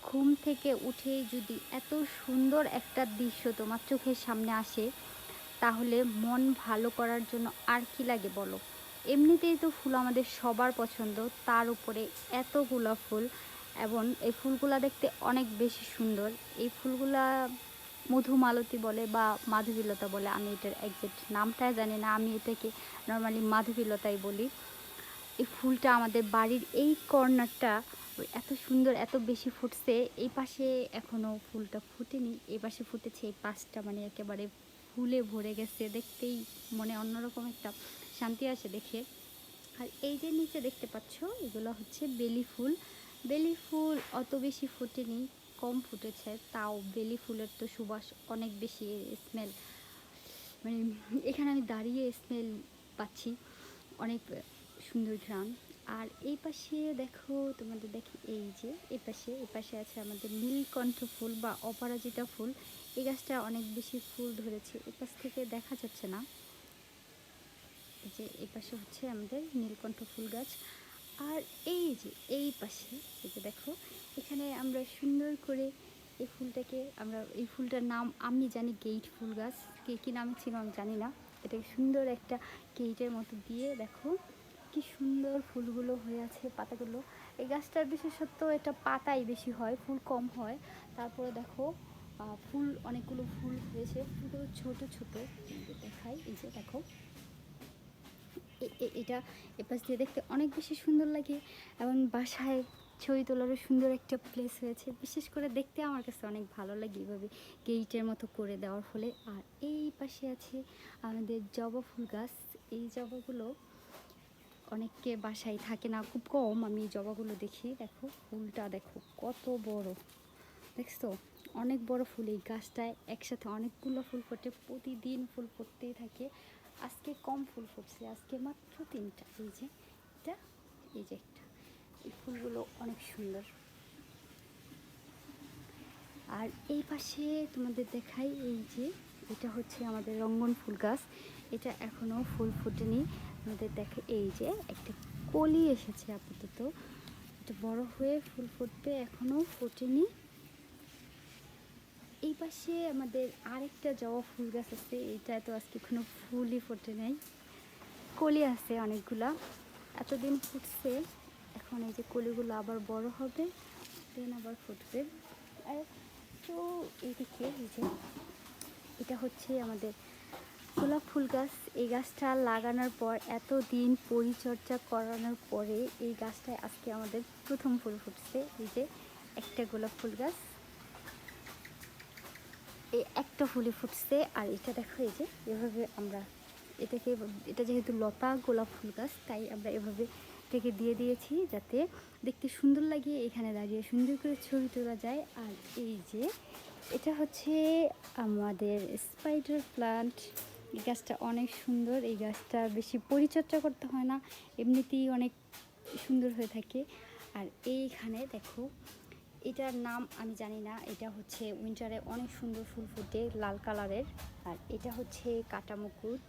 ঘুম থেকে উঠেই যদি এত সুন্দর একটা দৃশ্য তোমার চোখের সামনে আসে, তাহলে মন ভালো করার জন্য আর কি লাগে বলো? এমনিতেই তো ফুল আমাদের সবার পছন্দ, তার উপরে এত গোলাপ ফুল, এবং এই ফুলগুলা দেখতে অনেক বেশি সুন্দর। এই ফুলগুলা মধুমালতী বলে বা মাধবীলতা বলে, আমি এটার একজ্যাক্ট নামটা জানি না, আমি এটাকে নর্মালি মাধবীলতাই বলি। এই ফুলটা আমাদের বাড়ির এই কর্নারটা এত সুন্দর, এত বেশি ফুটছে। এই পাশে এখনও ফুলটা ফুটেনি, এই পাশে ফুটেছে, এই পাশটা মানে একেবারে ফুলে ভরে গেছে। দেখতেই মনে অন্যরকম একটা শান্তি আসে দেখে। আর এই যে নিচে দেখতে পাচ্ছ, এগুলো হচ্ছে বেলি ফুল। বেলি ফুল অত বেশি ফোটেনি, কম ফুটেছে, তাও বেলি ফুলের তো সুবাস অনেক বেশি, স্মেল মানে এখানে আমি দাঁড়িয়ে স্মেল পাচ্ছি, অনেক সুন্দর ঘ্রাণ। আর এই পাশে দেখো, তোমাদের দেখি, এই পাশে আছে আমাদের নীলকণ্ঠ ফুল বা অপরাজিতা ফুল। এই গাছটা অনেক বেশি ফুল ধরেছে, এই পাশ থেকে দেখা যাচ্ছে না। এই যে এই পাশে হচ্ছে আমাদের নীলকণ্ঠ ফুল গাছ। আর এই যে এই পাশে, এই যে দেখো, এখানে আমরা সুন্দর করে এই ফুলটাকে, এই ফুলটার নাম আমি জানি গেইট ফুল গাছ, কে কী নামে ছিল আমি জানি না। এটাকে সুন্দর একটা গেইটের মতো দিয়ে দেখো কি সুন্দর ফুলগুলো হয়ে আছে, পাতাগুলো। এই গাছটার বিশেষত্ব এটা পাতাই বেশি হয়, ফুল কম হয়। তারপরে দেখো ফুল, অনেকগুলো ফুল হয়েছে, ফুলগুলো ছোট ছোট দেখাই। এই যে দেখো, এটা এপাশ দিয়ে দেখতে অনেক বেশি সুন্দর লাগে, এবং বাসায় ছবি তোলারও সুন্দর একটা প্লেস হয়েছে। বিশেষ করে দেখতে আমার কাছে অনেক ভালো লাগে এইভাবে গেইটের মতো করে দেওয়ার ফলে। আর এই পাশে আছে আমাদের জবা ফুল গাছ। এই জবাগুলো অনেককে বাসায় থাকে না, খুব কম আমি এই জবাগুলো দেখি। দেখো ফুলটা দেখো কত বড়, দেখছো? অনেক বড় ফুল। এই গাছটায় একসাথে অনেকগুলো ফুল ফোটে, প্রতিদিন ফুল ফুটতেই থাকে। আজকে কম ফুল ফুটছে, আজকে মাত্র 3টা। এই যে এটা, এই যে একটা, এই ফুলগুলো অনেক সুন্দর। আর এই পাশে তোমাদের দেখাই, এই যে এটা হচ্ছে আমাদের রঙ্গন ফুল গাছ। এটা এখনও ফুল ফোটেনি, আমাদের দেখে এই যে একটা কলি এসেছে আপাতত, এটা বড় হয়ে ফুল ফুটবে, এখনও ফোটেনি। এই পাশে আমাদের আরেকটা জবা ফুল গাছ আছে, এটা তো আজকে কোনো ফুলই ফোটে নাই, কলি আছে অনেকগুলা, এতদিন ফুটছে, এখন এই যে কলিগুলো আবার বড় হবে, দেন আবার ফুটবে। আর তো এইদিকে এই যে এটা হচ্ছে আমাদের গোলাপ ফুল গাছ। এই গাছটা লাগানোর পর, এতদিন পরিচর্যা করানোর পরে এই গাছটায় আজকে আমাদের প্রথম ফুল ফুটছে। এই যে একটা গোলাপ ফুল গাছ, এই একটা ফুলে ফুটছে। আর এটা দেখো, এই যে এভাবে আমরা এটাকে, এটা যেহেতু লতা গোলাপ ফুল গাছ, তাই আমরা এভাবে এটাকে দিয়ে দিয়েছি যাতে দেখতে সুন্দর লাগে, এখানে দাঁড়িয়ে সুন্দর করে ছবি তোলা যায়। আর এই যে এটা হচ্ছে আমাদের স্পাইডার প্লান্ট। এই গাছটা অনেক সুন্দর, এই গাছটা বেশি পরিচর্যা করতে হয় না, এমনিতেই অনেক সুন্দর হয়ে থাকে। আর এইখানে দেখো, এটার নাম আমি জানি না, এটা হচ্ছে উইন্টারে অনেক সুন্দর ফুল ফুটে লাল কালারের। আর এটা হচ্ছে কাটা মুকুট,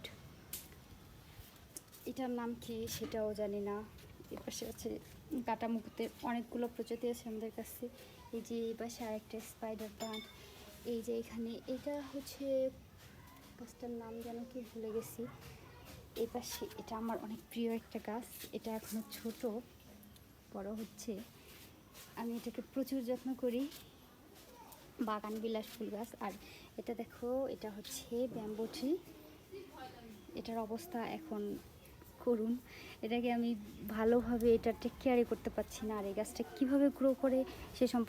এটার নাম কি সেটাও জানি না। এর পাশে আছে কাটা মুকুটের অনেকগুলো প্রজাতি আছে আমাদের কাছে। এই যে এই পাশে আরেকটা স্পাইডার প্লান্ট। এই যে এখানে এটা হচ্ছে গাছটার নাম যেন কি ভুলে গেছি। এই পাশে এটা আমার অনেক প্রিয় একটা গাছ, এটা এখনো ছোট, বড় হচ্ছে, আমি এটাকে প্রচুর যত্ন করি, বাগান বিলাস ফুল গাছ। আর এটা দেখো, এটা হচ্ছে ব্যাম্বো ট্রি, এটার অবস্থা এখন করুন, এটাকে আমি ভালোভাবে এটা টেক কেয়ারই করতে পারছি না। আর এই গাছটা কীভাবে গ্রো করে সে সম্পর্কে